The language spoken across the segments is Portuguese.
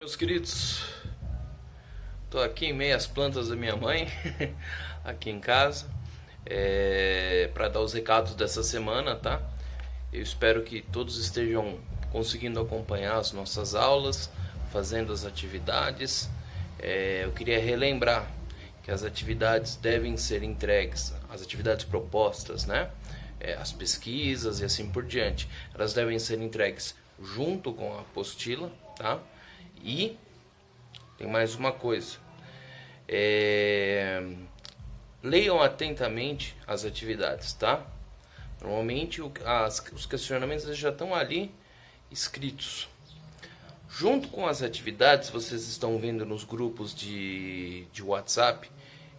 Meus queridos, estou aqui em meio às plantas da minha mãe, aqui em casa, para dar os recados dessa semana, tá? Eu espero que todos estejam conseguindo acompanhar as nossas aulas, fazendo as atividades. Eu queria relembrar que as atividades devem ser entregues, as atividades propostas, né? As pesquisas e assim por diante, elas devem ser entregues junto com a apostila, tá? E tem mais uma coisa, leiam atentamente as atividades, tá? Normalmente os questionamentos já estão ali escritos. Junto com as atividades, vocês estão vendo nos grupos de WhatsApp,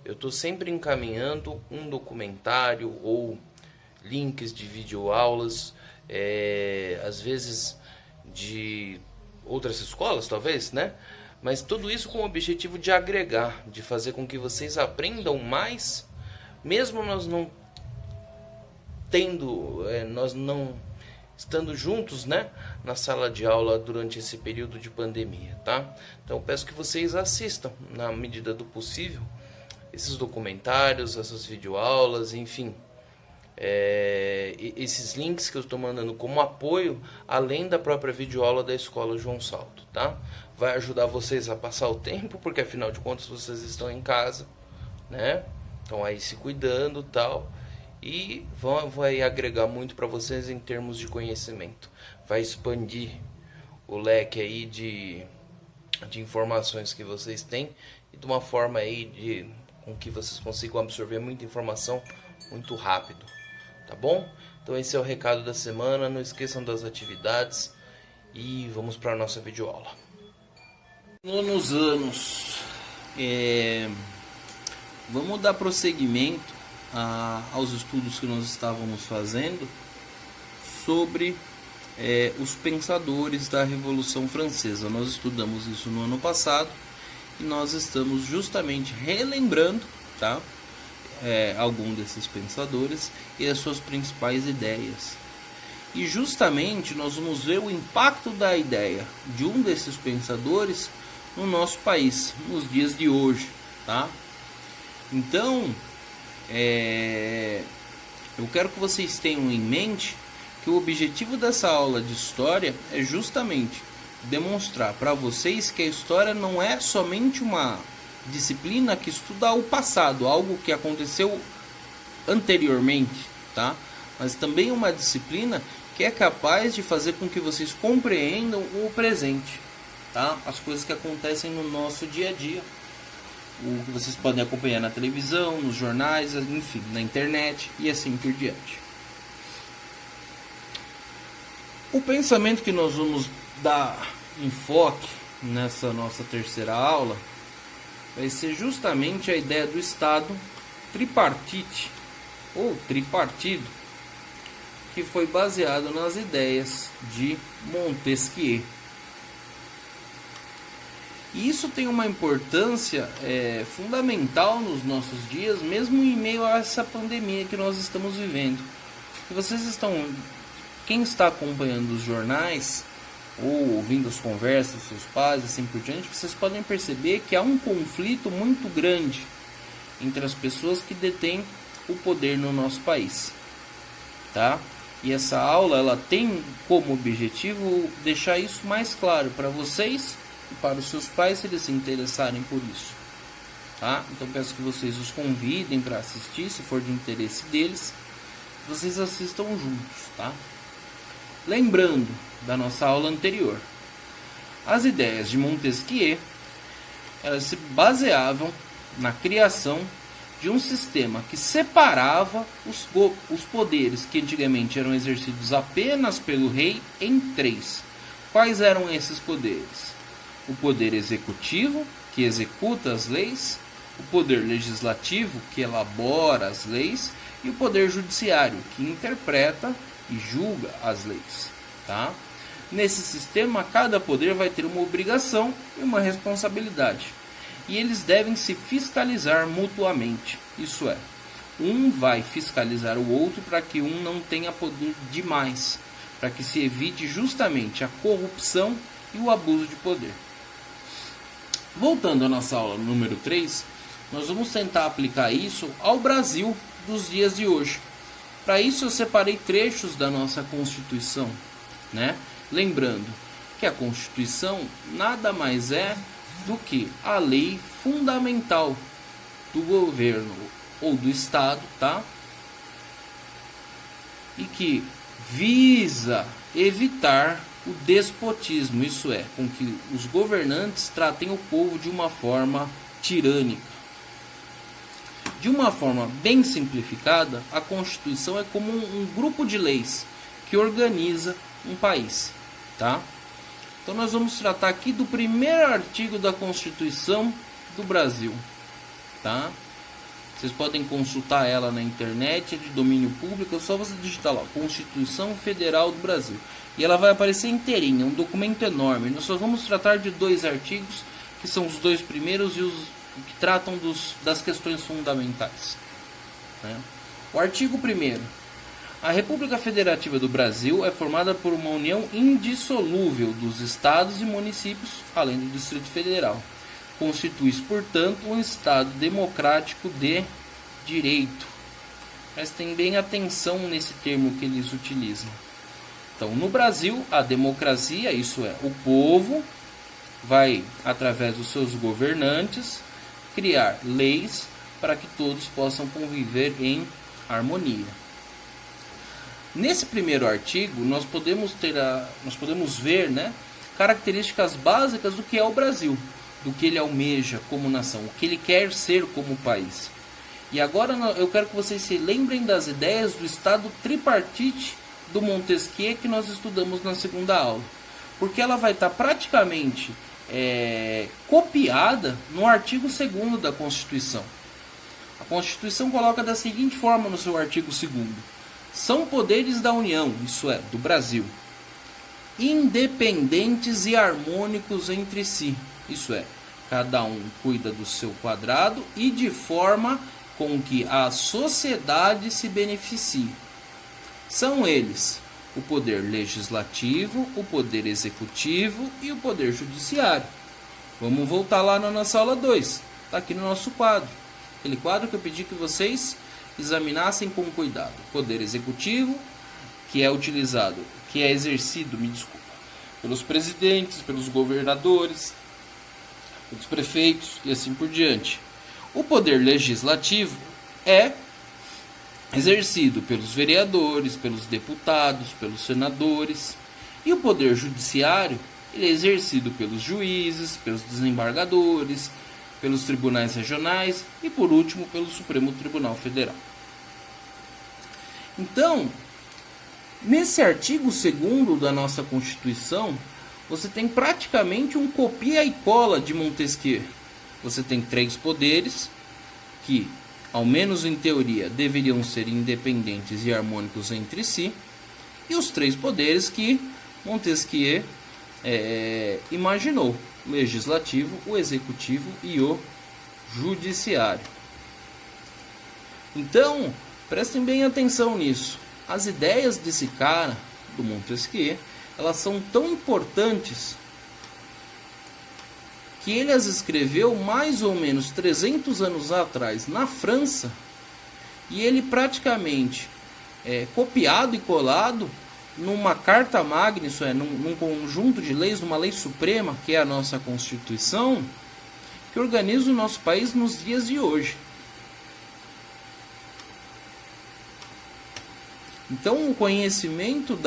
eu estou sempre encaminhando um documentário ou links de videoaulas, às vezes de outras escolas, talvez, né? Mas tudo isso com o objetivo de agregar, de fazer com que vocês aprendam mais, mesmo nós não estando juntos, né, na sala de aula durante esse período de pandemia, tá? Então eu peço que vocês assistam, na medida do possível, esses documentários, essas videoaulas, enfim, esses links que eu estou mandando como apoio, além da própria videoaula da Escola João Salto, tá? Vai ajudar vocês a passar o tempo, porque afinal de contas vocês estão em casa, né? Estão aí se cuidando, tal, e vai agregar muito para vocês em termos de conhecimento. Vai expandir o leque aí de informações que vocês têm e de uma forma aí com que vocês consigam absorver muita informação muito rápido. Tá bom? Então esse é o recado da semana. Não esqueçam das atividades e vamos para a nossa videoaula. Nos anos, vamos dar prosseguimento aos estudos que nós estávamos fazendo sobre os pensadores da Revolução Francesa. Nós estudamos isso no ano passado e nós estamos justamente relembrando, tá? Algum desses pensadores e as suas principais ideias. E justamente nós vamos ver o impacto da ideia de um desses pensadores no nosso país, nos dias de hoje, tá? Então, eu quero que vocês tenham em mente que o objetivo dessa aula de história é justamente demonstrar para vocês que a história não é somente uma disciplina que estuda o passado, algo que aconteceu anteriormente, tá? Mas também uma disciplina que é capaz de fazer com que vocês compreendam o presente, tá? As coisas que acontecem no nosso dia a dia, o que vocês podem acompanhar na televisão, nos jornais, enfim, na internet e assim por diante. O pensamento que nós vamos dar enfoque nessa nossa terceira aula vai ser justamente a ideia do Estado tripartite ou tripartido, que foi baseado nas ideias de Montesquieu. E isso tem uma importância fundamental nos nossos dias, mesmo em meio a essa pandemia que nós estamos vivendo. E quem está acompanhando os jornais ou ouvindo as conversas dos seus pais e assim por diante, vocês podem perceber que há um conflito muito grande entre as pessoas que detêm o poder no nosso país, tá? E essa aula ela tem como objetivo deixar isso mais claro para vocês e para os seus pais, se eles se interessarem por isso, tá? Então peço que vocês os convidem para assistir, se for de interesse deles, vocês assistam juntos, tá? Lembrando da nossa aula anterior, as ideias de Montesquieu, elas se baseavam na criação de um sistema que separava os poderes que antigamente eram exercidos apenas pelo rei em três. Quais eram esses poderes? O poder executivo, que executa as leis, o poder legislativo, que elabora as leis, e o poder judiciário, que interpreta e julga as leis, tá? Nesse sistema, cada poder vai ter uma obrigação e uma responsabilidade. E eles devem se fiscalizar mutuamente. Isso é, um vai fiscalizar o outro para que um não tenha poder demais, para que se evite justamente a corrupção e o abuso de poder. Voltando à nossa aula número 3, nós vamos tentar aplicar isso ao Brasil dos dias de hoje. Para isso eu separei trechos da nossa Constituição, né? Lembrando que a Constituição nada mais é do que a lei fundamental do governo ou do Estado, tá? E que visa evitar o despotismo, isso é, com que os governantes tratem o povo de uma forma tirânica. De uma forma bem simplificada, a Constituição é como um grupo de leis que organiza um país, tá? Então nós vamos tratar aqui do primeiro artigo da Constituição do Brasil, tá? Vocês podem consultar ela na internet, é de domínio público, é só você digitar lá, Constituição Federal do Brasil. E ela vai aparecer inteirinha, é um documento enorme. Nós só vamos tratar de 2 artigos, que são os 2 primeiros e os que tratam das questões fundamentais, né? O artigo 1º. A República Federativa do Brasil é formada por uma união indissolúvel dos estados e municípios, além do Distrito Federal. Constitui-se, portanto, um Estado democrático de direito. Prestem bem atenção nesse termo que eles utilizam. Então, no Brasil, a democracia, isso é, o povo, vai, através dos seus governantes, criar leis para que todos possam conviver em harmonia. Nesse primeiro artigo, nós podemos ver, né, características básicas do que é o Brasil, do que ele almeja como nação, o que ele quer ser como país. E agora eu quero que vocês se lembrem das ideias do Estado tripartite do Montesquieu que nós estudamos na segunda aula, porque ela vai estar praticamente copiada no artigo 2º da Constituição. A Constituição coloca da seguinte forma no seu artigo 2º: são poderes da União, isso é, do Brasil, independentes e harmônicos entre si, isso é, cada um cuida do seu quadrado e de forma com que a sociedade se beneficie. São eles o poder legislativo, o poder executivo e o poder judiciário. Vamos voltar lá na nossa aula 2, está aqui no nosso quadro. Aquele quadro que eu pedi que vocês examinassem com cuidado. Poder executivo, que é exercido, pelos presidentes, pelos governadores, pelos prefeitos e assim por diante. O poder legislativo é exercido pelos vereadores, pelos deputados, pelos senadores. E o poder judiciário, ele é exercido pelos juízes, pelos desembargadores, pelos tribunais regionais e, por último, pelo Supremo Tribunal Federal. Então, nesse artigo 2º da nossa Constituição, você tem praticamente um copia e cola de Montesquieu. Você tem 3 poderes que, ao menos em teoria, deveriam ser independentes e harmônicos entre si, e os 3 poderes que Montesquieu imaginou: o legislativo, o executivo e o judiciário. Então, prestem bem atenção nisso. As ideias desse cara, do Montesquieu, elas são tão importantes que ele as escreveu mais ou menos 300 anos atrás na França, e ele praticamente copiado e colado numa carta magna, isso é, num conjunto de leis, numa lei suprema, que é a nossa Constituição, que organiza o nosso país nos dias de hoje. Então, o conhecimento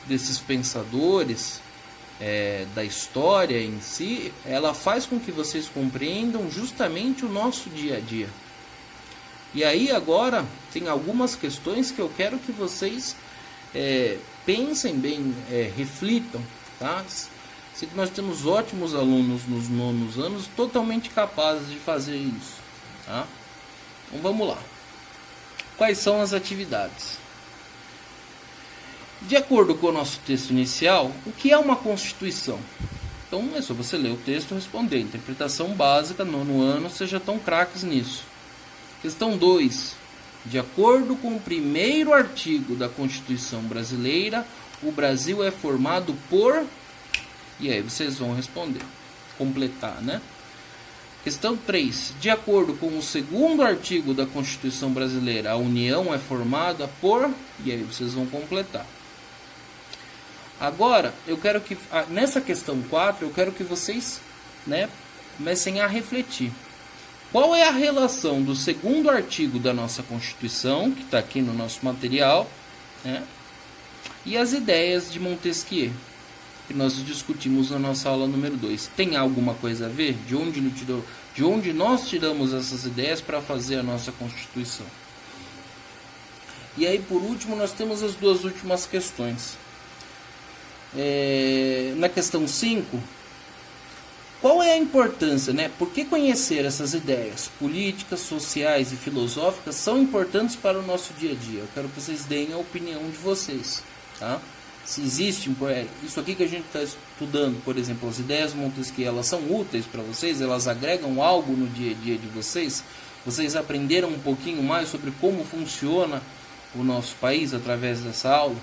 desses pensadores, da história em si, ela faz com que vocês compreendam justamente o nosso dia a dia. E aí agora tem algumas questões que eu quero que vocês pensem bem, reflitam, tá? Sei que nós temos ótimos alunos nos 9º anos, totalmente capazes de fazer isso, tá? Então vamos lá. Quais são as atividades? De acordo com o nosso texto inicial, o que é uma Constituição? Então é só você ler o texto e responder. Interpretação básica, 9º ano, seja tão craques nisso. Questão 2. De acordo com o 1º artigo da Constituição brasileira, o Brasil é formado por... E aí vocês vão responder. completar, né? Questão 3. De acordo com o 2º artigo da Constituição Brasileira, a União é formada por... E aí vocês vão completar. Agora, eu quero que... Nessa questão 4, eu quero que vocês, né, comecem a refletir. Qual é a relação do 2º artigo da nossa Constituição, que está aqui no nosso material, né, e as ideias de Montesquieu, que nós discutimos na nossa aula número 2. Tem alguma coisa a ver? De onde nós tiramos essas ideias para fazer a nossa Constituição? E aí, por último, nós temos as 2 últimas questões. Na questão 5, qual é a importância, né? Por que conhecer essas ideias políticas, sociais e filosóficas são importantes para o nosso dia a dia? Eu quero que vocês deem a opinião de vocês, tá? Se existe isso aqui que a gente está estudando, por exemplo, as ideias de Montesquieu, elas são úteis para vocês? Elas agregam algo no dia a dia de vocês? Vocês aprenderam um pouquinho mais sobre como funciona o nosso país através dessa aula?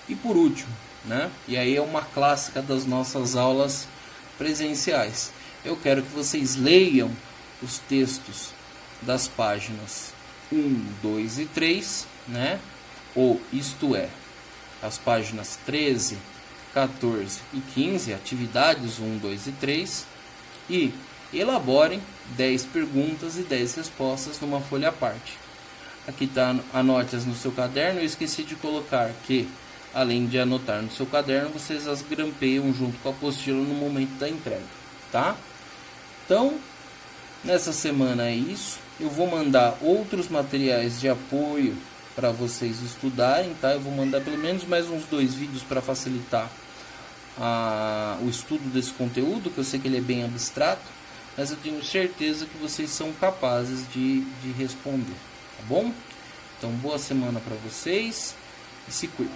E por último, né? E aí é uma clássica das nossas aulas presenciais. Eu quero que vocês leiam os textos das páginas 1, 2 e 3, né? Ou isto é, as páginas 13, 14 e 15, atividades 1, 2 e 3, e elaborem 10 perguntas e 10 respostas numa folha à parte. Aqui está, anote-as no seu caderno. Eu esqueci de colocar que, além de anotar no seu caderno, vocês as grampeiam junto com a apostila no momento da entrega, tá? Então, nessa semana é isso. Eu vou mandar outros materiais de apoio para vocês estudarem, tá? Eu vou mandar pelo menos mais uns 2 vídeos para facilitar o estudo desse conteúdo, que eu sei que ele é bem abstrato, mas eu tenho certeza que vocês são capazes de responder, tá bom? Então, boa semana para vocês e se cuidem.